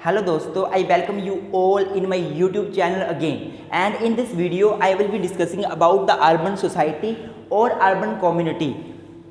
Hello दोस्तों, I welcome you all in my YouTube channel again, and in this video I will be discussing about the urban society और urban community।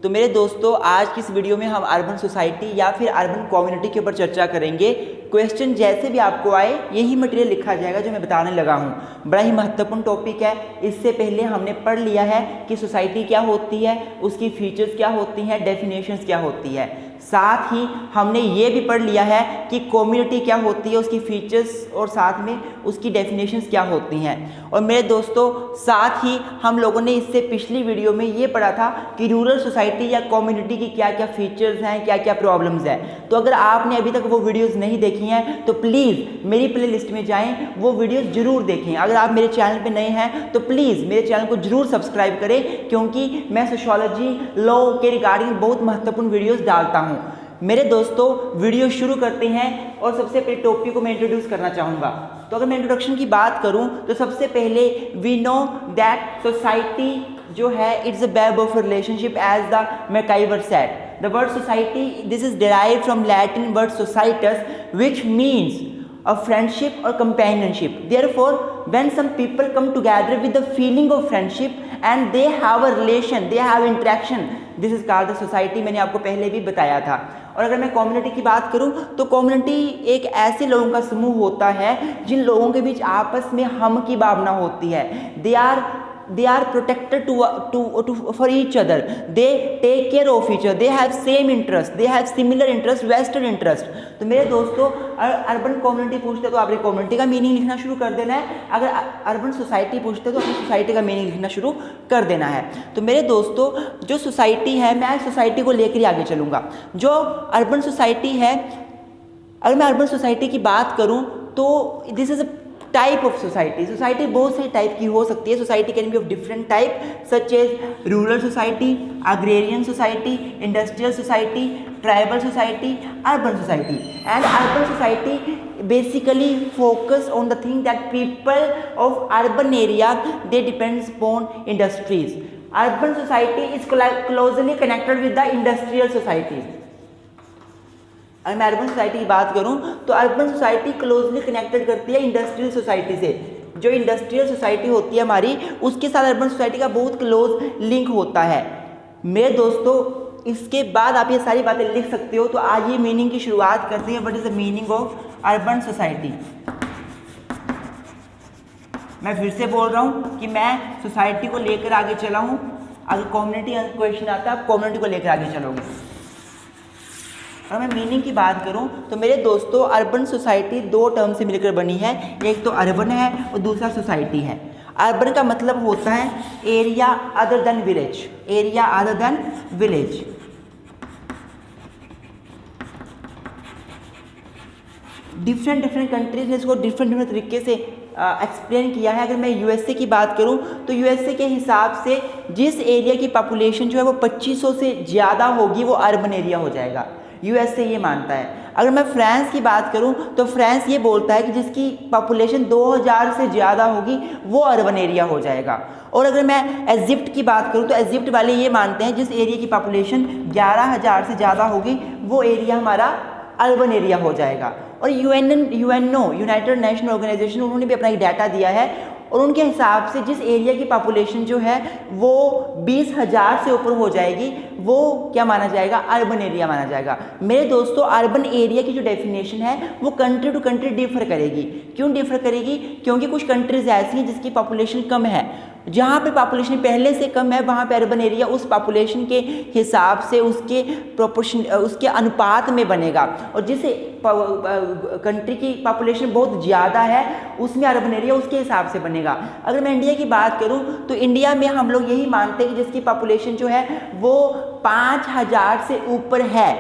तो मेरे दोस्तों, आज की इस वीडियो में हम अर्बन सोसाइटी या फिर अर्बन कम्युनिटी के ऊपर चर्चा करेंगे। क्वेश्चन जैसे भी आपको आए यही मटेरियल लिखा जाएगा जो मैं बताने लगा हूँ। बड़ा ही महत्वपूर्ण टॉपिक है। इससे पहले हमने पढ़ लिया है कि सोसाइटी क्या होती है, उसकी फीचर्स क्या होती हैं, डेफिनेशंस क्या होती है। साथ ही हमने ये भी पढ़ लिया है कि कम्युनिटी क्या होती है, उसकी फीचर्स और साथ में उसकी डेफिनेशंस क्या होती हैं। और मेरे दोस्तों, साथ ही हम लोगों ने इससे पिछली वीडियो में ये पढ़ा था कि रूरल सोसाइटी या कम्युनिटी की क्या क्या फीचर्स हैं, क्या क्या प्रॉब्लम्स हैं। तो अगर आपने अभी तक वो वीडियोज़ नहीं देखी हैं तो प्लीज़ मेरी प्ले लिस्ट में जाएँ, वो वीडियोज़ ज़रूर देखें। अगर आप मेरे चैनल पर नए हैं तो प्लीज़ मेरे चैनल को ज़रूर सब्सक्राइब करें, क्योंकि मैं सोशियोलॉजी लॉ के रिगार्डिंग बहुत महत्वपूर्ण वीडियोज़ डालता हूँ। मेरे दोस्तों, वीडियो शुरू करते हैं और सबसे पहले टॉपिक को मैं इंट्रोड्यूस करना चाहूँगा। तो अगर मैं इंट्रोडक्शन की बात करूँ तो सबसे पहले वी नो दैट सोसाइटी जो है it's a web of relationship as the MacIver said. The word society this is derived from Latin word societas which means a friendship or companionship. Therefore, when some people come together with the feeling of friendship and they have a relation, they have interaction, this is called the society। मैंने आपको पहले भी बताया था। और अगर मैं community की बात करूं तो कम्युनिटी एक ऐसे लोगों का समूह होता है जिन लोगों के बीच आपस में हम की भावना होती है। they are protected for each other, they take care of each other, they have same interest, they have similar interest, vested interest। तो मेरे दोस्तों, अर्बन कम्युनिटी पूछते तो आपने कम्युनिटी का मीनिंग लिखना शुरू कर देना है। अगर अर्बन सोसाइटी पूछते तो अपनी सोसाइटी का मीनिंग लिखना शुरू कर देना है। तो मेरे दोस्तों, जो सोसाइटी है, मैं सोसाइटी को लेकर ही आगे चलूँगा। जो अर्बन सोसाइटी है, अगर मैं अर्बन सोसाइटी की बात करूँ तो this is a type of society. Society बहुत सारी टाइप की हो सकती है। Society can be of different type such as rural society, agrarian society, industrial society, tribal society, urban society. And urban society basically focus on the thing that people of urban area they depends upon industries. Urban society is closely connected with the industrial societies। अगर मैं urban society की बात करूं तो urban society closely connected करती है industrial society से। जो इंडस्ट्रियल सोसाइटी होती है हमारी, उसके साथ अर्बन सोसाइटी का बहुत क्लोज लिंक होता है। मेरे दोस्तों, इसके बाद आप ये सारी बातें लिख सकते हो। तो आज ये मीनिंग की शुरुआत करते हैं। What is the meaning of urban society. मैं फिर से बोल रहा हूँ कि मैं सोसाइटी को लेकर आगे चला हूँ। अगर कम्युनिटी क्वेश्चन आता है, आप कम्युनिटी को लेकर आगे चलोगे। अगर मैं मीनिंग की बात करूं तो मेरे दोस्तों, अर्बन सोसाइटी दो टर्म से मिलकर बनी है। एक तो अर्बन है और दूसरा सोसाइटी है। अर्बन का मतलब होता है area other than village, area other than village. Different countries ने इसको डिफरेंट तरीके से एक्सप्लेन किया है। अगर मैं यूएसए की बात करूं तो यूएसए के हिसाब से जिस एरिया की पॉपुलेशन जो है वो 2500 से ज़्यादा होगी वो अर्बन एरिया हो जाएगा। यूएसए ये मानता है। अगर मैं फ्रांस की बात करूं तो फ्रांस ये बोलता है कि जिसकी पॉपुलेशन 2000 से ज़्यादा होगी वो अर्बन एरिया हो जाएगा। और अगर मैं इजिप्ट की बात करूं तो इजिप्ट वाले ये मानते हैं जिस एरिया की पॉपुलेशन 11000 से ज़्यादा होगी वो एरिया हमारा अर्बन एरिया हो जाएगा। और यूएनओ यूनाइटेड नेशन ऑर्गेनाइजेशन, उन्होंने भी अपना एक डाटा दिया है और उनके हिसाब से जिस एरिया की पॉपुलेशन जो है वो 20,000 से ऊपर हो जाएगी वो क्या माना जाएगा, अर्बन एरिया माना जाएगा। मेरे दोस्तों, अर्बन एरिया की जो डेफिनेशन है वो कंट्री टू कंट्री डिफर करेगी। क्यों डिफर करेगी? क्योंकि कुछ कंट्रीज ऐसी हैं जिसकी पॉपुलेशन कम है। जहाँ पे पॉपुलेशन पहले से कम है वहाँ पे अर्बन एरिया उस पॉपुलेशन के हिसाब से उसके प्रोपोर्शन, उसके अनुपात में बनेगा। और जिस कंट्री की पॉपुलेशन बहुत ज़्यादा है उसमें अर्बन एरिया उसके हिसाब से बनेगा। अगर मैं इंडिया की बात करूं तो इंडिया में हम लोग यही मानते हैं कि जिसकी पॉपुलेशन जो है वो 5000 से ऊपर है,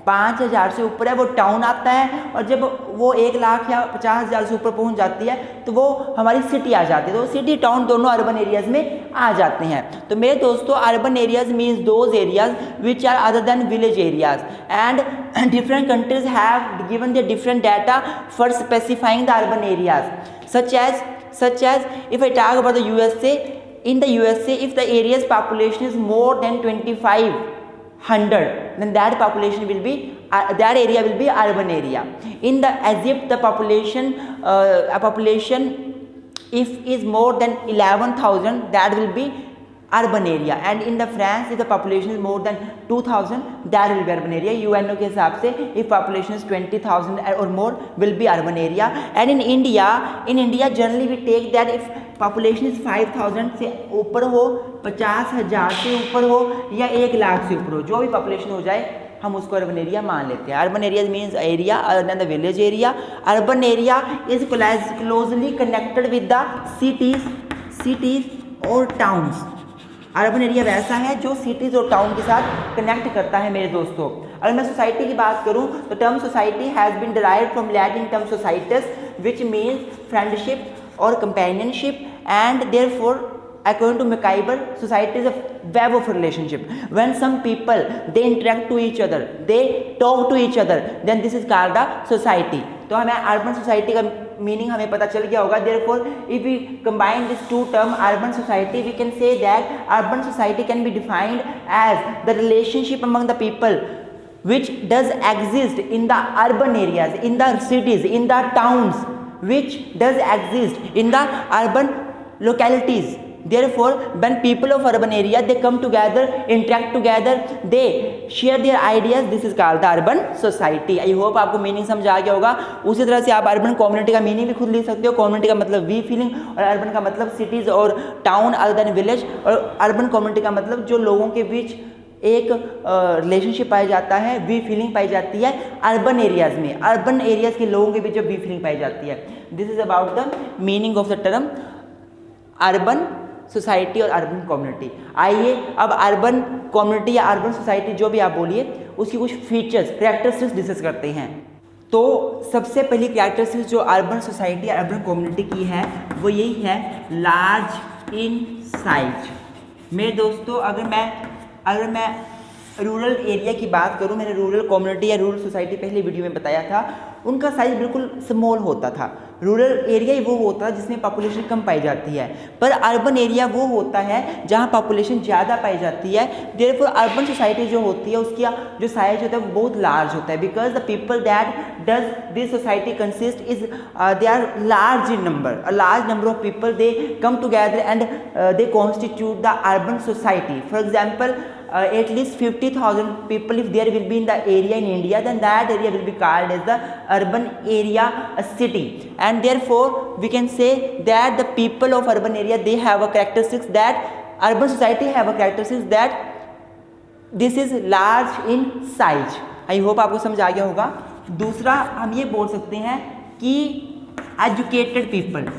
5000 से ऊपर है वो टाउन आता है। और जब वो 1 लाख या 50,000 से ऊपर पहुंच जाती है तो वो हमारी सिटी आ जाती है। तो सिटी टाउन दोनों अर्बन एरियाज में आ जाते हैं। तो मेरे दोस्तों, urban areas means those areas which are other than village areas and different countries have given their different data for specifying the urban areas such as if I talk about the USA, in the USA if the area's population is more than 2500 then that population will be that area will be urban area. In the Egypt, the population if is more than 11,000, that will be urban area, and in the France if the population is more than 2,000, that will be urban area. UNO के हिसाब से if population is 20,000 or more will be urban area. And in India generally we take that if population is 5,000 से ऊपर हो, 50,000 से ऊपर हो या 1 लाख से ऊपर हो, जो भी population हो जाए हम उसको अर्बन एरिया मान लेते हैं. Urban area means area other than the village area. Urban area is closely connected with the cities और टाउन्स. अर्बन एरिया वैसा है जो सिटीज और टाउन के साथ कनेक्ट करता है मेरे दोस्तों. अगर मैं सोसाइटी की बात करूं तो term society has been derived from Latin term societas which means friendship और companionship, and therefore according to McIver, society is a web of relationship. When some people they interact to each other, they talk to each other, then this is called a society. तो हमें urban society का meaning हमें पता चल गया होगा. Therefore, if we combine these two terms, urban society, we can say that urban society can be defined as the relationship among the people which does exist in the urban areas, in the cities, in the towns, which does exist in the urban localities. Therefore, when people of urban area they come together, interact together, they share their ideas, this is called the urban society. I hope आपको meaning समझ आ गया होगा. उसी तरह से आप urban community का meaning भी खुद लिख सकते हो. कम्युनिटी का मतलब वी फीलिंग, और अर्बन का मतलब सिटीज़ और टाउन अदर देन विलेज, और अर्बन कम्युनिटी का मतलब जो लोगों के बीच एक रिलेशनशिप पाया जाता है, वी फीलिंग पाई जाती है अर्बन एरियाज़ में. अर्बन एरियाज़ के लोगों के बीच जो वी फीलिंग पाई जाती है. This is about the meaning of the term urban society और अर्बन कम्युनिटी. आइए अब अर्बन कम्युनिटी या अर्बन सोसाइटी जो भी आप बोलिए उसकी कुछ फीचर्स, कैरेक्टरिस्टिक्स डिस्कस करते हैं. तो सबसे पहली कैरेक्टरिस्टिक्स जो अर्बन सोसाइटी या अर्बन कम्युनिटी की है वो यही है, लार्ज इन साइज. मेरे दोस्तों अगर मैं रूरल एरिया की बात करूं, मैंने रूरल कम्युनिटी या रूरल सोसाइटी पहले वीडियो में बताया था, उनका साइज बिल्कुल स्मॉल होता था. रूरल एरिया ही वो होता है जिसमें पॉपुलेशन कम पाई जाती है, पर अर्बन एरिया वो होता है जहाँ पॉपुलेशन ज़्यादा पाई जाती है. देयरफॉर अर्बन सोसाइटी जो होती है उसकी जो साइज होता है वो बहुत लार्ज होता है, because the people that does this society consist is they are large in number. A large number of people they come together and they constitute the urban society. For example, at least 50,000 people if there will be in the area in India, then that area will be called as the urban area, a city. And therefore we can say that the people of urban area they have a characteristics that urban society have a characteristics that this is large in size. I hope आपको समझ आ गया होगा. दूसरा हम ये बोल सकते हैं कि educated people.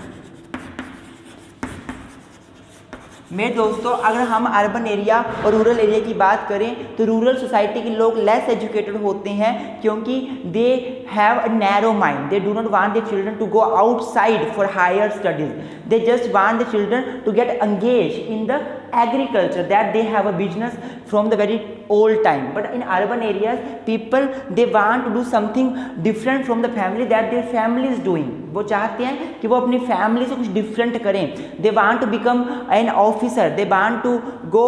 मेरे दोस्तों अगर हम अर्बन एरिया और रूरल एरिया की बात करें तो रूरल सोसाइटी के लोग लेस एजुकेटेड होते हैं, क्योंकि they have a narrow mind. They do not want the children to go outside for higher studies. They just want the children to get engage in the agriculture, that they have a business from the very old time. But in urban areas people they want to do something different from the family that their family is doing. वो चाहते हैं कि वो अपनी family से कुछ different करें. They want to become an officer, they want to go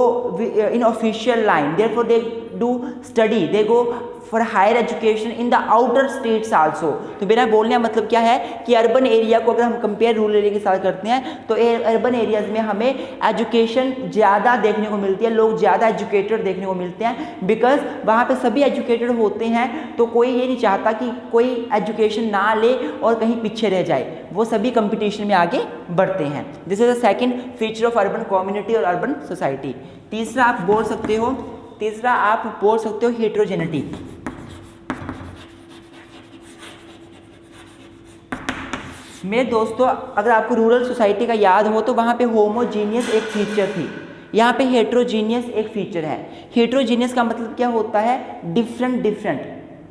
in official line, therefore they do study, they go for higher education in the outer states also. तो मेरा बोलने का मतलब क्या है कि अर्बन एरिया को अगर हम कंपेयर रूरल एरिया के साथ करते हैं तो अर्बन एरियाज़ में हमें एजुकेशन ज़्यादा देखने को मिलती है, लोग ज़्यादा एजुकेटेड देखने को मिलते हैं, बिकॉज वहाँ पे सभी एजुकेटेड होते हैं. तो कोई ये नहीं चाहता कि कोई एजुकेशन ना ले और कहीं पीछे रह जाए, वो सभी कंपटीशन में आगे बढ़ते हैं. This is the second feature of urban community और अर्बन सोसाइटी. तीसरा आप बोल सकते हो हेट्रोजेनिटी. मेरे दोस्तों अगर आपको रूरल सोसाइटी का याद हो तो वहाँ पे होमोजीनियस एक फीचर थी, यहाँ पे हेट्रोजीनियस एक फीचर है. हेट्रोजीनियस का मतलब क्या होता है? डिफरेंट,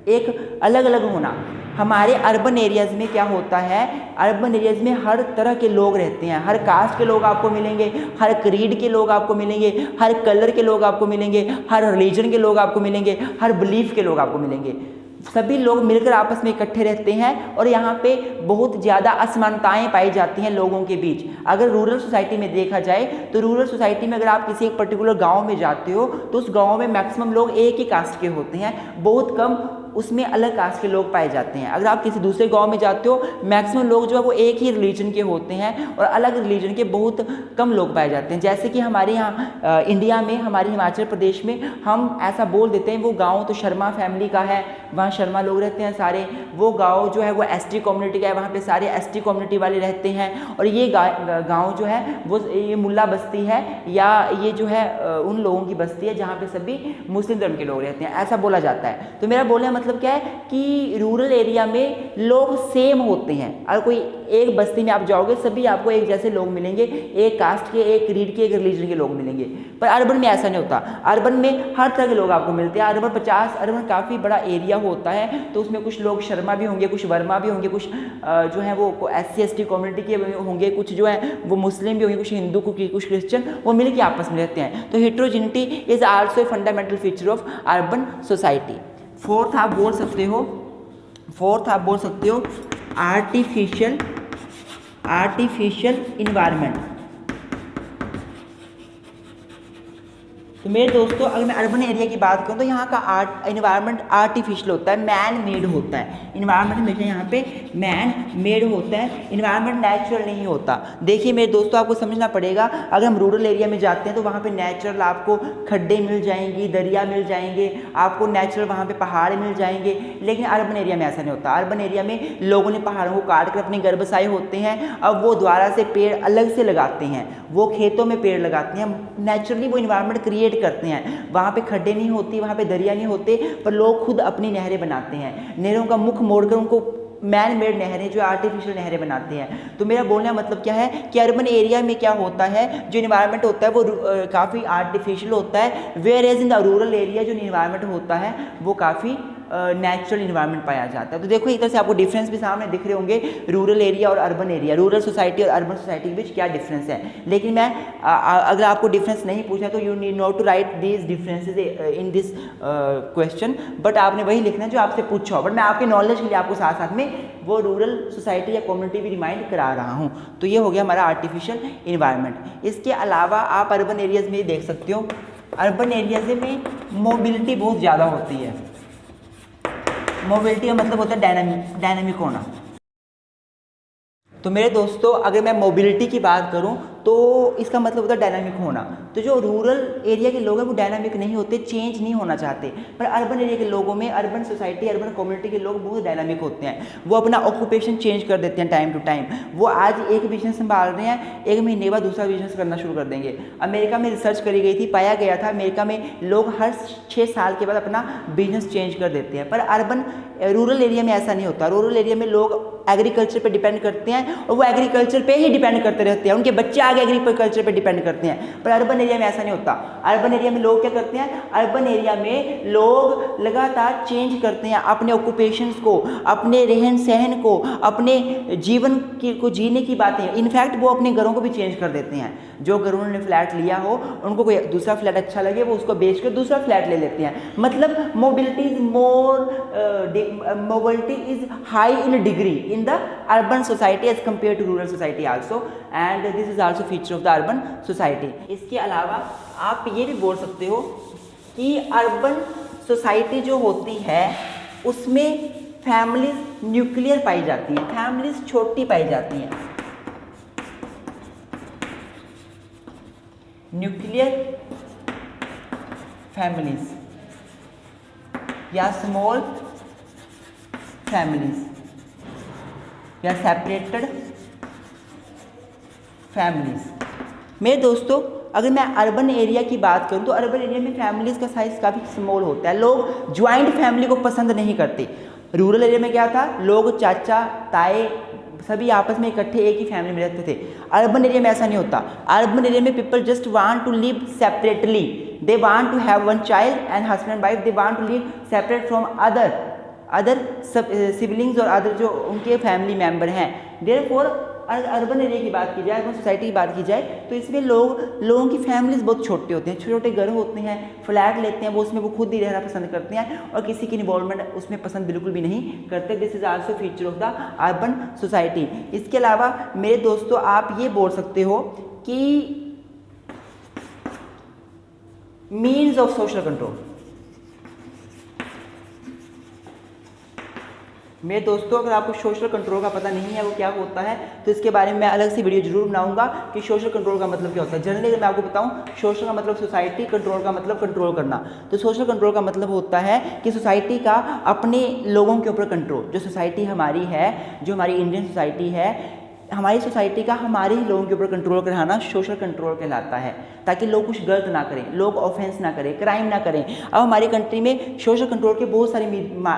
एक अलग अलग होना. हमारे अर्बन एरियाज़ में क्या होता है, अर्बन एरियाज़ में हर तरह के लोग रहते हैं, हर कास्ट के लोग आपको मिलेंगे, हर क्रीड के लोग आपको मिलेंगे, हर कलर के लोग आपको मिलेंगे, हर रिलीजन के लोग आपको मिलेंगे, हर बिलीफ के लोग आपको मिलेंगे. सभी लोग मिलकर आपस में इकट्ठे रहते हैं और यहाँ पे बहुत ज़्यादा असमानताएं पाई जाती हैं लोगों के बीच। अगर रूरल सोसाइटी में देखा जाए तो रूरल सोसाइटी में अगर आप किसी एक पर्टिकुलर गांव में जाते हो तो उस गांव में मैक्सिमम लोग एक ही कास्ट के होते हैं, बहुत कम उसमें अलग कास्ट के लोग पाए जाते हैं। अगर आप किसी दूसरे गांव में जाते हो मैक्सिमम लोग जो है वो एक ही रिलीजन के होते हैं और अलग रिलीजन के बहुत कम लोग पाए जाते हैं। जैसे कि हमारे यहाँ इंडिया में, हमारे हिमाचल प्रदेश में हम ऐसा बोल देते हैं वो गांव तो शर्मा फैमिली का है, वहाँ शर्मा लोग रहते हैं सारे। वो गांव जो है वो एसटी कम्युनिटी का है, वहाँ पे सारे एसटी कम्युनिटी वाले रहते हैं। और ये गाँव जो है वो ये मुल्ला बस्ती है या ये जो है उन लोगों की बस्ती है जहाँ पे सभी मुस्लिम धर्म के लोग रहते हैं, ऐसा बोला जाता है। तो मेरा बोलने मतलब क्या है कि रूरल एरिया में लोग सेम होते हैं। अगर कोई एक बस्ती में आप जाओगे सभी आपको एक जैसे लोग मिलेंगे, एक कास्ट के, एक रीड के, एक रिलीजन के लोग मिलेंगे। पर अर्बन में ऐसा नहीं होता। अर्बन में हर तरह के लोग आपको मिलते हैं। अर्बन काफ़ी बड़ा एरिया होता है तो उसमें कुछ लोग शर्मा भी होंगे, कुछ वर्मा भी होंगे, कुछ जो है वो SC ST कम्युनिटी के होंगे, कुछ जो है वो मुस्लिम भी होंगे, कुछ हिंदू, कुछ क्रिश्चियन, वो मिल के आपस में रहते हैं। तो heterogeneity is also a fundamental feature of urban society. Fourth आप बोल सकते हो आर्टिफिशियल इन्वायरमेंट। तो मेरे दोस्तों अगर मैं अर्बन एरिया की बात करूँ तो यहाँ का इन्वायरमेंट आर्टिफिशियल होता है, मैन मेड होता है। इन्वायरमेंट हमेशा यहाँ पे मैन मेड होता है, इन्वायरमेंट नेचुरल नहीं होता। देखिए मेरे दोस्तों आपको समझना पड़ेगा, अगर हम रूरल एरिया में जाते हैं तो वहाँ पे नेचुरल आपको खड्डे मिल जाएंगी, दरिया मिल जाएंगे, आपको नेचुरल वहाँ पे पहाड़ मिल जाएंगे। लेकिन अर्बन एरिया में ऐसा नहीं होता। अर्बन एरिया में लोगों ने पहाड़ों को काट कर अपने घर बसाए होते हैं। अब वो दोबारा से पेड़ अलग से लगाते हैं, वो खेतों में पेड़ लगाते हैं, नेचुरली वो इन्वायरमेंट क्रिएट करते हैं। वहाँ पे खड्डे नहीं होती, वहाँ पे दरिया नहीं होते, पर लोग खुद अपनी नहरें बनाते हैं। नहरों का मुख मोड़कर उनको मैन मेड नहरें, जो आर्टिफिशियल नहरें बनाते हैं। तो मेरा बोलने का मतलब क्या है कि अर्बन एरिया में क्या होता है, जो इन्वायरमेंट होता है वो काफ़ी आर्टिफिशियल होता है, where as in the rural area जो इन्वायरमेंट होता है वो काफ़ी नेचुरल इन्वायरमेंट पाया जाता है। तो देखो एक तरह से आपको डिफरेंस भी सामने दिख रहे होंगे, रूरल एरिया और अर्बन एरिया, रूरल सोसाइटी और अर्बन सोसाइटी के बीच क्या डिफरेंस है। लेकिन मैं अगर आपको डिफरेंस नहीं पूछा तो you need not to write these differences in this question, but आपने वही लिखना है जो आपसे पूछा हो। बट मैं आपके नॉलेज के लिए आपको साथ साथ में वो रूरल सोसाइटी या कम्युनिटी भी रिमाइंड करा रहा हूँ। तो ये हो गया हमारा आर्टिफिशियल इन्वायरमेंट। इसके अलावा आप अर्बन एरियाज में देख सकते हो, अर्बन एरियाज में मोबिलिटी बहुत ज़्यादा होती है। मोबिलिटी का मतलब होता है डायनामिक होना। तो मेरे दोस्तों अगर मैं मोबिलिटी की बात करूं तो इसका मतलब होता है डायनामिक होना। तो जो रूरल एरिया के लोग हैं वो डायनामिक नहीं होते, चेंज नहीं होना चाहते, पर अर्बन एरिया के लोगों में, अर्बन सोसाइटी, अर्बन कम्युनिटी के लोग बहुत डायनामिक होते हैं। वो अपना ऑक्यूपेशन चेंज कर देते हैं टाइम टू टाइम। वो आज एक बिजनेस संभाल रहे हैं, एक महीने बाद दूसरा बिजनेस करना शुरू कर देंगे। अमेरिका में रिसर्च करी गई थी, पाया गया था अमेरिका में लोग हर 6 साल के बाद अपना बिजनेस चेंज कर देते हैं। पर रूरल एरिया में ऐसा नहीं होता। रूरल एरिया में लोग एग्रीकल्चर पे डिपेंड करते हैं और वो एग्रीकल्चर पे ही डिपेंड करते रहते हैं, उनके बच्चे आगे एग्रीकल्चर पे डिपेंड करते हैं। पर अर्बन एरिया में ऐसा नहीं होता। अर्बन एरिया में लोग क्या करते हैं, अर्बन एरिया में लोग लगातार चेंज करते हैं अपने ऑक्यूपेशंस को, अपने रहन सहन को, अपने जीवन को जीने की बातें। इनफैक्ट वो अपने घरों को भी चेंज कर देते हैं। जो घर उन्होंने फ्लैट लिया हो, उनको कोई दूसरा फ्लैट अच्छा लगे, वो उसको बेच कर दूसरा फ्लैट ले लेते हैं। मतलब mobility is high in degree in the urban society as compared to rural society also, and this is also feature of the urban society. इसके अलावा आप ये भी बोल सकते हो कि अर्बन सोसाइटी जो होती है उसमें फैमिलीज न्यूक्लियर पाई जाती हैं, फैमिलीज छोटी पाई जाती हैं। न्यूक्लियर फैमिलीज या स्मॉल फैमिलीज या सेपरेटेड फैमिलीज। मेरे दोस्तों अगर मैं अर्बन एरिया की बात करूं तो अर्बन एरिया में फैमिलीज का साइज काफ़ी स्मॉल होता है। लोग ज्वाइंट फैमिली को पसंद नहीं करते। रूरल एरिया में क्या था, लोग चाचा ताए सभी आपस में इकट्ठे एक ही फैमिली में रहते थे। अर्बन एरिया में ऐसा नहीं होता। अर्बन एरिया में people just want to live separately, they want to have one child and husband and wife, they want to live separate from other siblings और अदर जो उनके फैमिली मेम्बर हैं। Therefore urban area की बात की जाए, urban society की बात की जाए, तो इसमें लोगों की फैमिलीज बहुत छोटे होते हैं, छोटे छोटे घर होते हैं, फ्लैट लेते हैं, उसमें वो खुद ही रहना पसंद करते हैं और किसी की इन्वॉल्वमेंट उसमें पसंद बिल्कुल भी नहीं करते। This is also feature of the urban society. इसके अलावा मेरे दोस्तों आप ये बोल सकते हो कि मीन्स ऑफ सोशल कंट्रोल। मेरे दोस्तों अगर आपको सोशल कंट्रोल का पता नहीं है वो क्या होता है तो इसके बारे में मैं अलग से वीडियो जरूर बनाऊंगा कि सोशल कंट्रोल का मतलब क्या होता है। जनरली अगर मैं आपको बताऊं, सोशल का मतलब सोसाइटी, कंट्रोल का मतलब कंट्रोल करना। तो सोशल कंट्रोल का मतलब होता है कि सोसाइटी का अपने लोगों के ऊपर कंट्रोल। जो सोसाइटी हमारी है, जो हमारी इंडियन सोसाइटी है, हमारी सोसाइटी का हमारे ही लोगों के ऊपर कंट्रोल कराना सोशल कंट्रोल कहलाता है, ताकि लोग कुछ गलत ना करें, लोग ऑफेंस ना करें, क्राइम ना करें। अब हमारी कंट्री में सोशल कंट्रोल के बहुत सारे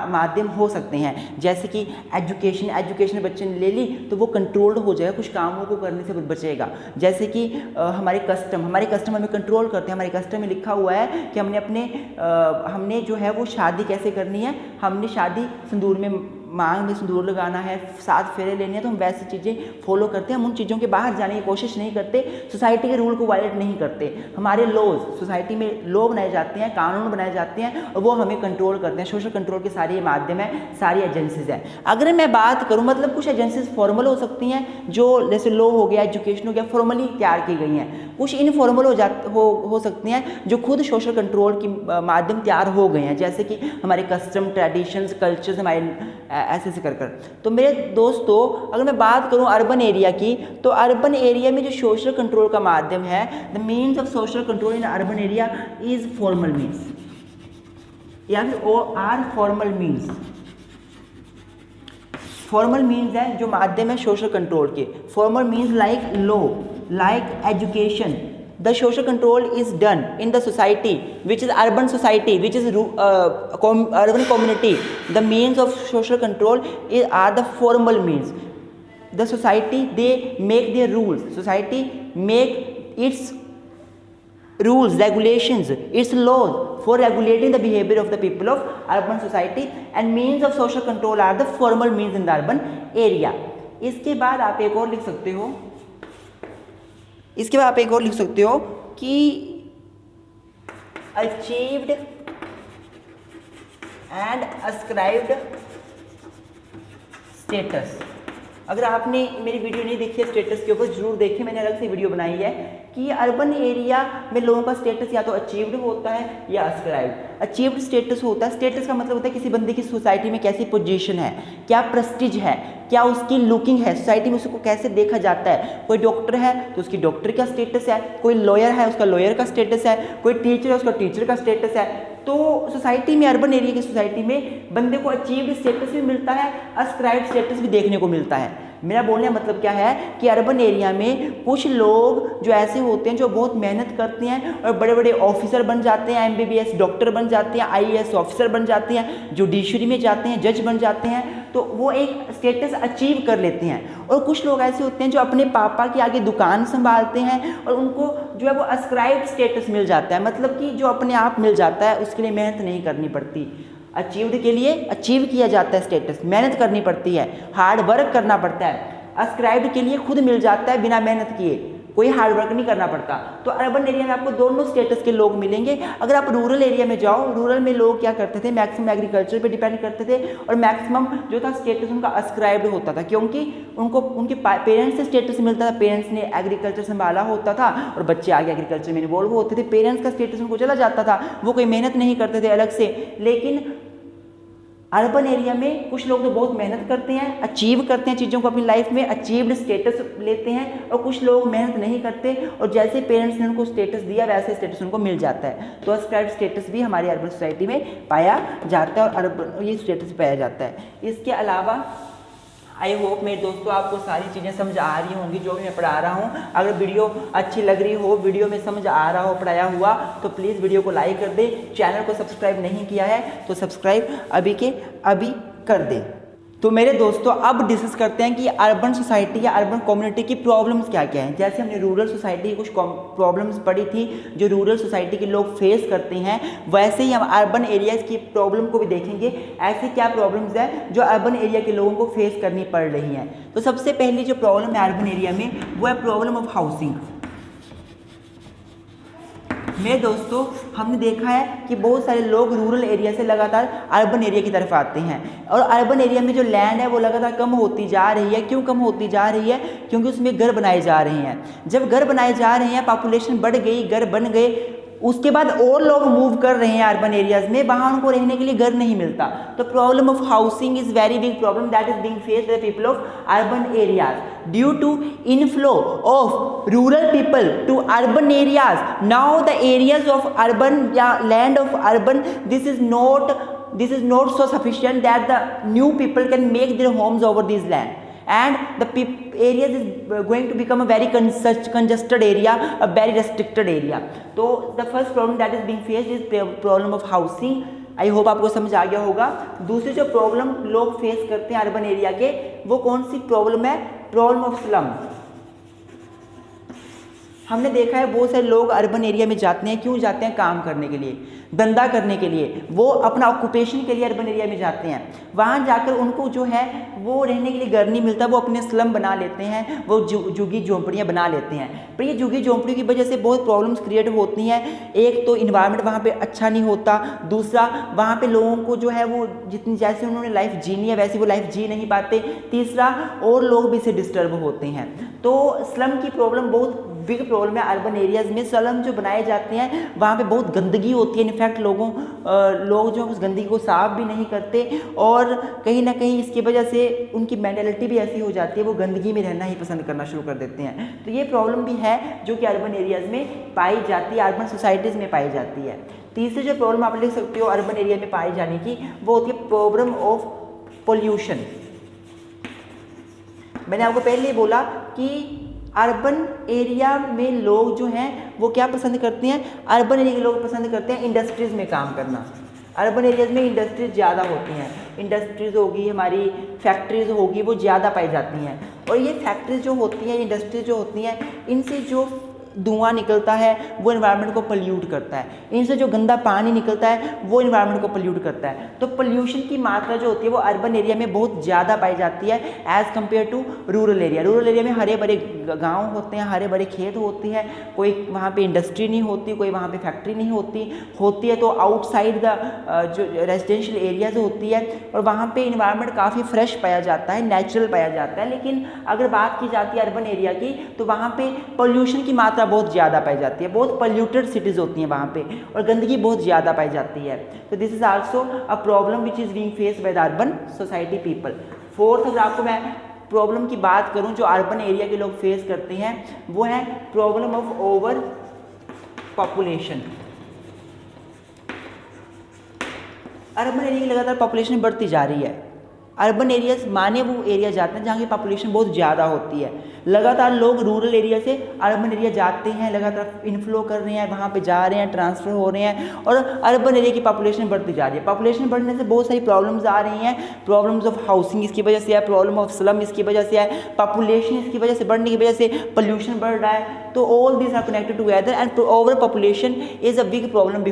माध्यम हो सकते हैं, जैसे कि एजुकेशन बच्चे ने ले ली तो वो कंट्रोल्ड हो जाएगा, कुछ कामों को करने से बचेगा। जैसे कि हमारे कस्टम हमें कंट्रोल करते हैं। हमारे कस्टम में लिखा हुआ है कि हमने जो है वो शादी कैसे करनी है, हमने शादी सिंदूर में, मांग में सिंदूर लगाना है, 7 फेरे लेने हैं, तो हम वैसी चीज़ें फॉलो करते हैं। हम उन चीज़ों के बाहर जाने की कोशिश नहीं करते, सोसाइटी के रूल को वायलेट नहीं करते। हमारे लॉज, सोसाइटी में लॉ बनाए जाते हैं, कानून बनाए जाते हैं और वो हमें कंट्रोल करते हैं। सोशल कंट्रोल के सारे माध्यम हैं, सारी एजेंसीज हैं। अगर मैं बात करूँ, मतलब कुछ एजेंसीज फॉर्मल हो सकती हैं, जो जैसे लॉ हो गया, एजुकेशन हो गया, फॉर्मली तैयार की गई हैं। कुछ इनफॉर्मल हो सकती हैं जो खुद सोशल कंट्रोल की माध्यम तैयार हो गए हैं, जैसे कि हमारे कस्टम, ट्रेडिशंस, कल्चर्स, हमारे ऐसे कर। तो मेरे दोस्तों अगर मैं बात करूं अर्बन एरिया की, तो अर्बन एरिया में जो सोशल कंट्रोल का माध्यम है, the means of social control in urban area is formal means, या फिर O R formal means. Formal means है जो माध्यम है सोशल कंट्रोल के। Formal means like law, like education. The social control is done in the society, which is urban society, which is urban community. The means of social control are the formal means. The society, they make their rules. Society make its rules, regulations, its laws for regulating the behavior of the people of urban society, and means of social control are the formal means in the urban area. इसके बाद आप एक और लिख सकते हो, कि achieved and ascribed status. अगर आपने मेरी वीडियो नहीं देखी है स्टेटस के ऊपर, जरूर देखिए, मैंने अलग से वीडियो बनाई है कि अर्बन एरिया में लोगों का स्टेटस या तो अचीव्ड होता है या अस्क्राइब्ड। अचीव्ड स्टेटस होता है, स्टेटस का मतलब होता है किसी बंदे की सोसाइटी में कैसी पोजीशन है, क्या प्रेस्टीज है, क्या उसकी लुकिंग है, सोसाइटी में उसको कैसे देखा जाता है। कोई डॉक्टर है तो उसकी डॉक्टर का स्टेटस है, कोई लॉयर है उसका लॉयर का स्टेटस है, कोई टीचर है उसका टीचर का स्टेटस है। तो सोसाइटी में, अर्बन एरिया की सोसाइटी में बंदे को अचीव्ड स्टेटस भी मिलता है, अस्क्राइब्ड स्टेटस भी देखने को मिलता है। मेरा बोलने का मतलब क्या है कि अर्बन एरिया में कुछ लोग जो ऐसे होते हैं जो बहुत मेहनत करते हैं और बड़े बड़े ऑफिसर बन जाते हैं, MBBS डॉक्टर बन जाते हैं, IAS ऑफिसर बन जाते हैं, जुडिशरी में जाते हैं, जज बन जाते हैं, तो वो एक स्टेटस अचीव कर लेते हैं। और कुछ लोग ऐसे होते हैं जो अपने पापा के आगे दुकान संभालते हैं और उनको जो है वो अस्क्राइब्ड स्टेटस मिल जाता है, मतलब कि जो अपने आप मिल जाता है, उसके लिए मेहनत नहीं करनी पड़ती। अचीव्ड के लिए अचीव किया जाता है स्टेटस, मेहनत करनी पड़ती है, हार्ड वर्क करना पड़ता है। अस्क्राइब्ड के लिए खुद मिल जाता है बिना मेहनत किए, कोई हार्ड वर्क नहीं करना पड़ता। तो अर्बन एरिया में आपको दोनों स्टेटस के लोग मिलेंगे। अगर आप रूरल एरिया में जाओ, रूरल में लोग क्या करते थे, मैक्सिमम एग्रीकल्चर पे डिपेंड करते थे और मैक्सिमम जो था स्टेटस उनका अस्क्राइब्ड होता था, क्योंकि उनको उनके पेरेंट्स से स्टेटस मिलता था, पेरेंट्स ने एग्रीकल्चर संभाला होता था और बच्चे आगे एग्रीकल्चर में इन्वॉल्व होते थे, पेरेंट्स का स्टेटस उनको चला जाता था, वो कोई मेहनत नहीं करते थे अलग से। लेकिन अर्बन एरिया में कुछ लोग तो बहुत मेहनत करते हैं, अचीव करते हैं चीज़ों को अपनी लाइफ में, अचीव्ड स्टेटस लेते हैं, और कुछ लोग मेहनत नहीं करते और जैसे पेरेंट्स ने उनको स्टेटस दिया वैसे स्टेटस उनको मिल जाता है। तो अस्क्राइब्ड स्टेटस भी हमारी अर्बन सोसाइटी में पाया जाता है और अर्बन ये स्टेटस पाया जाता है। इसके अलावा आई होप मेरे दोस्तों आपको सारी चीज़ें समझ आ रही होंगी जो भी मैं पढ़ा रहा हूँ। अगर वीडियो अच्छी लग रही हो, वीडियो में समझ आ रहा हो, पढ़ाया हुआ, तो प्लीज़ वीडियो को लाइक कर दे। चैनल को सब्सक्राइब नहीं किया है तो सब्सक्राइब अभी के अभी कर दे। तो मेरे दोस्तों अब डिस्कस करते हैं कि अर्बन सोसाइटी या अर्बन कम्युनिटी की प्रॉब्लम्स क्या क्या हैं। जैसे हमने रूरल सोसाइटी की कुछ प्रॉब्लम्स पढ़ी थी जो रूरल सोसाइटी के लोग फेस करते हैं, वैसे ही हम अर्बन एरियाज़ की प्रॉब्लम को भी देखेंगे। ऐसी क्या प्रॉब्लम्स हैं जो अर्बन एरिया के लोगों को फेस करनी पड़ रही हैं। तो सबसे पहली जो प्रॉब्लम है अर्बन एरिया में वो है प्रॉब्लम ऑफ हाउसिंग। मेरे दोस्तों हमने देखा है कि बहुत सारे लोग रूरल एरिया से लगातार अर्बन एरिया की तरफ आते हैं और अर्बन एरिया में जो लैंड है वो लगातार कम होती जा रही है। क्यों कम होती जा रही है? क्योंकि उसमें घर बनाए जा रहे हैं। जब घर बनाए जा रहे हैं, पॉपुलेशन बढ़ गई, घर बन गए, उसके बाद और लोग मूव कर रहे हैं अर्बन एरियाज में, वहाँ उनको रहने के लिए घर नहीं मिलता। तो problem of housing is very big problem that is being faced by people of urban areas due to inflow of rural people to urban areas. Now the areas of urban या land of urban this is not so sufficient that the new people can make their homes over this land, and the areas is going to become a very congested area, a very restricted area. So the first problem that is being faced is problem of housing. I hope आपको समझ आ गया होगा। दूसरी जो problem लोग face करते हैं urban area के, वो कौन सी प्रॉब्लम है? Problem of slum. हमने देखा है बहुत सारे लोग अर्बन एरिया में जाते हैं। क्यों जाते हैं? काम करने के लिए, धंधा करने के लिए, वो अपना ऑक्यूपेशन के लिए अर्बन एरिया में जाते हैं। वहाँ जाकर उनको जो है वो रहने के लिए घर नहीं मिलता, वो अपने स्लम बना लेते हैं, वो झुग्गी झोंपड़ियाँ बना लेते हैं। पर ये झुग्गी झोंपड़ियों की वजह से बहुत प्रॉब्लम्स क्रिएट होती हैं। एक तो इन्वायरमेंट वहाँ पे अच्छा नहीं होता, दूसरा वहाँ पे लोगों को जो है वो जितनी जैसे उन्होंने लाइफ जीनी है वैसी वो लाइफ जी नहीं पाते, तीसरा और लोग भी इससे डिस्टर्ब होते हैं। तो स्लम की प्रॉब्लम बहुत बिग प्रॉब्लम है अर्बन एरियाज़ में। स्लम जो बनाए जाते हैं वहाँ पे बहुत गंदगी होती है। इनफैक्ट लोग जो उस गंदगी को साफ भी नहीं करते और कहीं ना कहीं इसकी वजह से उनकी मेंटालिटी भी ऐसी हो जाती है, वो गंदगी में रहना ही पसंद करना शुरू कर देते हैं। तो ये प्रॉब्लम भी है जो कि अर्बन एरियाज़ में पाई जाती है, अर्बन सोसाइटीज़ में पाई जाती है। तीसरी जो प्रॉब्लम आप लिख सकते हो अर्बन एरिया में पाई जाने की, वो होती है प्रॉब्लम ऑफ पोल्यूशन। मैंने आपको पहले ही बोला कि अर्बन एरिया में लोग जो हैं वो क्या पसंद करते हैं? अर्बन एरिया के लोग पसंद करते हैं इंडस्ट्रीज़ में काम करना। अर्बन एरियाज़ में इंडस्ट्रीज़ ज़्यादा होती हैं, इंडस्ट्रीज़ होगी, हमारी फैक्ट्रीज़ होगी, वो ज़्यादा पाई जाती हैं। और ये फैक्ट्रीज जो होती हैं, इंडस्ट्रीज जो होती हैं, इनसे जो धुआं निकलता है वो एनवायरनमेंट को पोल्यूट करता है। इनसे जो गंदा पानी निकलता है वो एनवायरनमेंट को पोल्यूट करता है। तो पोल्यूशन की मात्रा जो होती है वो अर्बन एरिया में बहुत ज़्यादा पाई जाती है as compare to rural area. Rural area में हरे भरे गांव होते हैं, हरे भरे खेत होती है, कोई वहाँ पे इंडस्ट्री नहीं होती, कोई वहाँ पे फैक्ट्री नहीं होती है तो आउटसाइड द जो रेजिडेंशियल एरियाज होती है और वहाँ पे इन्वायरमेंट काफ़ी फ्रेश पाया जाता है, नेचुरल पाया जाता है। लेकिन अगर बात की जाती है अर्बन एरिया की तो वहाँ पे पोल्यूशन की मात्रा बहुत ज़्यादा पाई जाती है, बहुत पोल्यूटेड सिटीज़ होती हैं वहाँ पे और गंदगी बहुत ज़्यादा पाई जाती है। तो this is also a problem which is being faced by the urban society people. Fourth अगर आपको मैं प्रॉब्लम की बात करूं जो अर्बन एरिया के लोग फेस करते हैं वो है problem of over population. Urban area की लगातार पॉपुलेशन बढ़ती जा रही है। अर्बन एरियाज माने वो एरिया जाते हैं जहाँ की पॉपुलेशन बहुत ज़्यादा होती है। लगातार लोग रूरल एरिया से अर्बन एरिया जाते हैं, लगातार इनफ्लो कर रहे हैं, वहाँ पे जा रहे हैं, ट्रांसफ़र हो रहे हैं और अर्बन एरिया की पॉपुलेशन बढ़ती जा रही है। पॉपुलेशन बढ़ने से बहुत सारी प्रॉब्लम्स आ रही हैं। प्रॉब्लम्स ऑफ हाउसिंग इसकी वजह से है, प्रॉब्लम ऑफ स्लम इसकी वजह से है, पॉपुलेशन इसकी वजह से बढ़ने की वजह से पोल्यूशन बढ़ रहा है। तो all this are connected together and over population is a big problem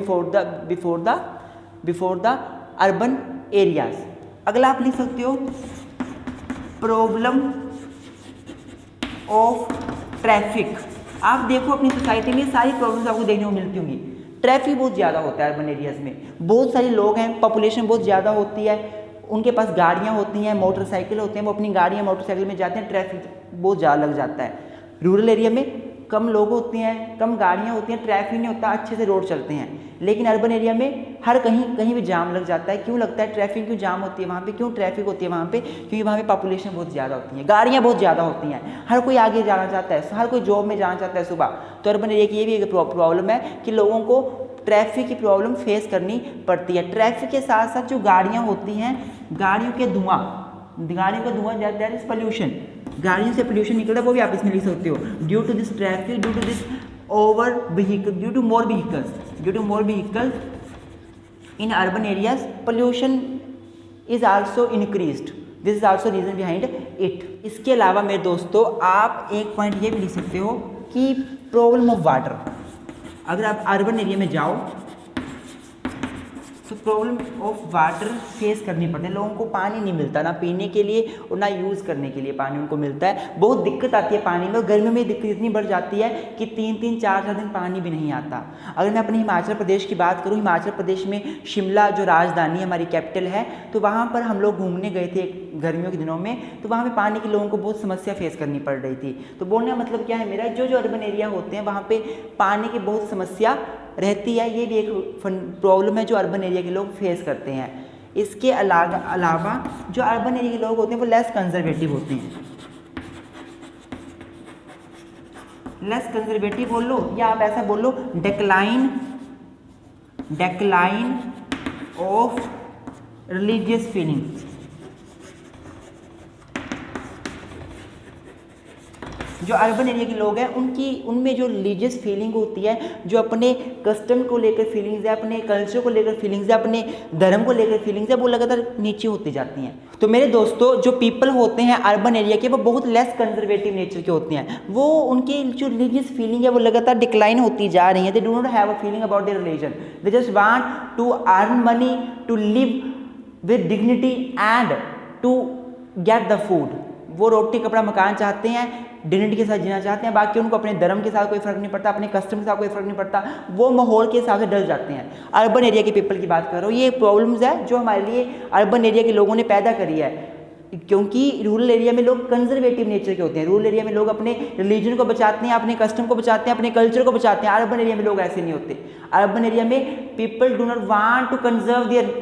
before the urban areas. अगला आप लिख सकते हो प्रॉब्लम ऑफ ट्रैफिक। आप देखो अपनी सोसाइटी में सारी प्रॉब्लम्स आपको देखने को मिलती होंगी। ट्रैफिक बहुत ज़्यादा होता है अर्बन एरियाज़ में, बहुत सारे लोग हैं, पॉपुलेशन बहुत ज़्यादा होती है, उनके पास गाड़ियाँ होती हैं, मोटरसाइकिल होते हैं, वो अपनी गाड़ियाँ मोटरसाइकिल में जाते हैं, ट्रैफिक बहुत ज़्यादा लग जाता है। रूरल एरिया में कम लोग होते हैं, कम गाड़ियाँ होती हैं, ट्रैफिक नहीं होता, अच्छे से रोड चलते हैं। लेकिन अर्बन एरिया में हर कहीं भी जाम लग जाता है। क्यों लगता है? ट्रैफिक क्यों जाम होती है वहाँ पे, क्यों ट्रैफिक होती है वहाँ पे? क्योंकि वहाँ पे पॉपुलेशन बहुत ज़्यादा होती है, गाड़ियाँ बहुत ज़्यादा होती हैं, हर कोई आगे जाना चाहता है, हर कोई जॉब में जाना चाहता है सुबह। तो अर्बन एरिया की ये भी एक प्रॉब्लम है कि लोगों को ट्रैफिक की प्रॉब्लम फेस करनी पड़ती है। ट्रैफिक के साथ साथ जो गाड़ियाँ होती हैं, गाड़ियों का धुआं दैट इज पोल्यूशन। गाड़ियों से पोल्यूशन निकल रहा है वो भी आप इसमें लिख सकते हो। Due to this traffic, due to this over vehicle, due to more vehicles in urban areas pollution is also increased। This is also reason behind it. इसके अलावा मेरे दोस्तों आप एक पॉइंट ये भी लिख सकते हो कि प्रॉब्लम ऑफ वाटर। अगर आप अर्बन एरिया में जाओ तो प्रॉब्लम ऑफ वाटर फेस करनी पड़ती है। लोगों को पानी नहीं मिलता, ना पीने के लिए और ना यूज़ करने के लिए पानी उनको मिलता है। बहुत दिक्कत आती है पानी में, और गर्मी में दिक्कत इतनी बढ़ जाती है कि 3-3, 4-4 दिन पानी भी नहीं आता। अगर मैं अपने हिमाचल प्रदेश की बात करूँ, हिमाचल प्रदेश में शिमला जो राजधानी है, हमारी कैपिटल है, तो वहाँ पर हम लोग घूमने गए थे गर्मियों के दिनों में, तो वहाँ पे पानी के लोगों को बहुत समस्या फेस करनी पड़ रही थी। तो बोलने का मतलब क्या है मेरा, जो अर्बन एरिया होते हैं वहाँ पे पानी की बहुत समस्या रहती है। ये भी एक प्रॉब्लम है जो अर्बन एरिया के लोग फेस करते हैं। इसके अलावा जो अर्बन एरिया के लोग होते हैं वो लेस कंजर्वेटिव होते हैं। लेस कंजर्वेटिव बोल लो या आप ऐसा बोल लो, डेक्लाइन ऑफ रिलीजियस फीलिंग। जो अर्बन एरिया के लोग हैं उनमें जो रिलीजियस फीलिंग होती है, जो अपने कस्टम को लेकर फीलिंग्स है, अपने कल्चर को लेकर फीलिंग्स है, अपने धर्म को लेकर फीलिंग्स है, वो लगातार नीचे होती जाती हैं। तो मेरे दोस्तों जो पीपल होते हैं अर्बन एरिया के वो बहुत लेस कंजर्वेटिव नेचर के होते हैं। वो उनकी जो रिलीजियस फीलिंग है वो लगातार डिक्लाइन होती जा रही है। They do not have a feeling about their religion, they just want to earn money, to live with dignity and to get the food. वो रोटी कपड़ा मकान चाहते हैं, डिग्निटी के साथ जीना चाहते हैं, बाकी उनको अपने धर्म के साथ कोई फर्क नहीं पड़ता, अपने कस्टम के साथ कोई फर्क नहीं पड़ता, वो माहौल के हिसाब से डल जाते हैं। अर्बन एरिया के पीपल की बात कर रहा हूँ। ये प्रॉब्लम्स है जो हमारे लिए अर्बन एरिया के लोगों ने पैदा करी है, क्योंकि रूरल एरिया में लोग कंजर्वेटिव नेचर के होते हैं। रूरल एरिया में लोग अपने रिलीजन को बचाते हैं, अपने कस्टम को बचाते हैं, अपने कल्चर को बचाते हैं। अर्बन एरिया में लोग ऐसे नहीं होते। अर्बन एरिया में people do not want to conserve their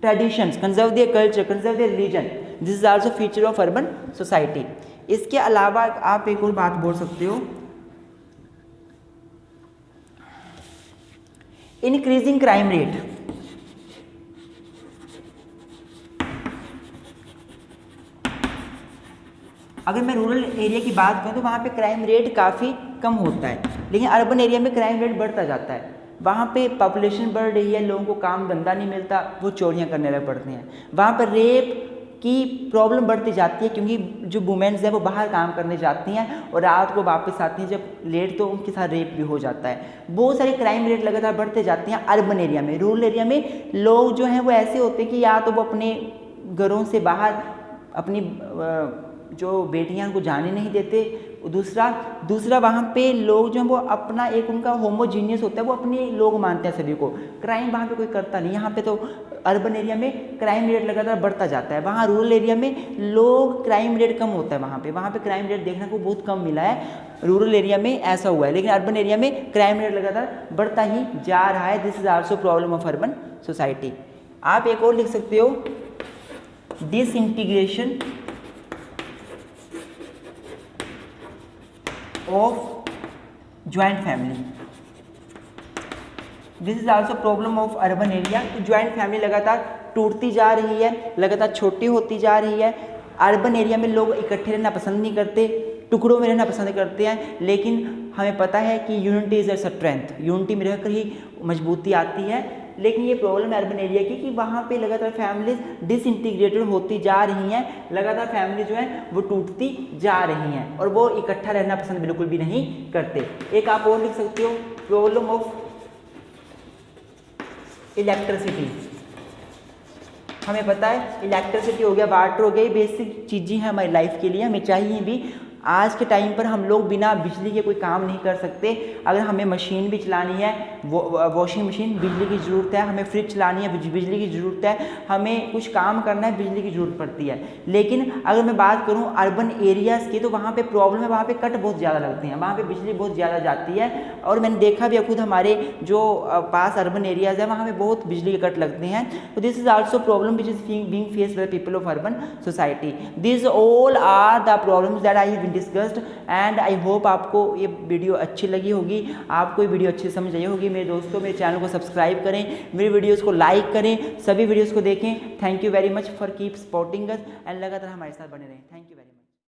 traditions, conserve their culture, conserve their religion. This is also feature of urban society. इसके अलावा आप एक और बात बोल सकते हो, इंक्रीजिंग क्राइम रेट। अगर मैं रूरल एरिया की बात करूं तो वहाँ पे क्राइम रेट काफ़ी कम होता है, लेकिन अर्बन एरिया में क्राइम रेट बढ़ता जाता है। वहाँ पे पॉपुलेशन बढ़ रही है, लोगों को काम धंधा नहीं मिलता, वो चोरियाँ करने लग पड़ते हैं। वहाँ पर रेप की प्रॉब्लम बढ़ती जाती है, क्योंकि जो वुमेन्स हैं वो बाहर काम करने जाती हैं और रात को वापस आती हैं जब लेट, तो उनके साथ रेप भी हो जाता है। बहुत सारे क्राइम रेट लगातार बढ़ते जाते हैं अर्बन एरिया में। रूरल एरिया में लोग जो हैं वो ऐसे होते हैं कि या तो वो अपने घरों से बाहर अपनी जो बेटियां उनको जाने नहीं देते, दूसरा वहाँ पे लोग जो हैं वो अपना एक उनका होमोजीनियस होता है, वो अपने लोग मानते हैं सभी को। क्राइम वहाँ पे कोई करता नहीं। यहाँ पे तो अर्बन एरिया में क्राइम रेट लगातार बढ़ता जाता है। वहाँ रूरल एरिया में लोग क्राइम रेट कम होता है। वहाँ पे क्राइम रेट देखने को बहुत कम मिला है। रूरल एरिया में ऐसा हुआ है, लेकिन अर्बन एरिया में क्राइम रेट लगातार बढ़ता ही जा रहा है। This is also problem of urban society. आप एक और लिख सकते हो, disintegration of joint family. This is also problem of urban area. Joint family लगातार टूटती जा रही है, लगातार छोटी होती जा रही है। अर्बन एरिया में लोग इकट्ठे रहना पसंद नहीं करते, टुकड़ों में रहना पसंद करते हैं, लेकिन हमें पता है कि unity is a strength, unity में रहकर ही मजबूती आती है। लेकिन ये प्रॉब्लम है अर्बन एरिया की कि वहाँ पे लगातार फैमिलीज डिसइंटीग्रेटेड होती जा रही हैं, लगातार फैमिली जो है वो टूटती जा रही हैं और वो इकट्ठा रहना पसंद बिल्कुल भी नहीं करते। एक आप और लिख सकते हो, प्रॉब्लम ऑफ इलेक्ट्रिसिटी। हमें पता है इलेक्ट्रिसिटी हो गया, वाटर हो गया, ये बेसिक चीज़ें हैं हमारी लाइफ के लिए, हमें चाहिए भी। आज के टाइम पर हम लोग बिना बिजली के कोई काम नहीं कर सकते। अगर हमें मशीन भी चलानी है, वॉशिंग मशीन, बिजली की ज़रूरत है। हमें फ्रिज चलानी है, बिजली की ज़रूरत है। हमें कुछ काम करना है, बिजली की ज़रूरत पड़ती है। लेकिन अगर मैं बात करूं अर्बन एरियाज़ की, तो वहाँ पे प्रॉब्लम है, वहाँ पे कट बहुत ज़्यादा लगते हैं, वहाँ पे बिजली बहुत ज़्यादा जाती है। और मैंने देखा भी है खुद, हमारे जो पास अर्बन एरियाज़ है वहाँ पर बहुत बिजली के कट लगते हैं। तो this is also problem which is being faced by people of urban society. This all are the problems that I have discussed and I hope आपको ये वीडियो अच्छी लगी होगी, आपको ये वीडियो अच्छी समझ आई होगी। मेरे दोस्तों, मेरे चैनल को सब्सक्राइब करें, मेरी वीडियोस को लाइक करें, सभी वीडियोस को देखें। Thank you very much for keep supporting us and लगातार हमारे साथ बने रहें। Thank you very much.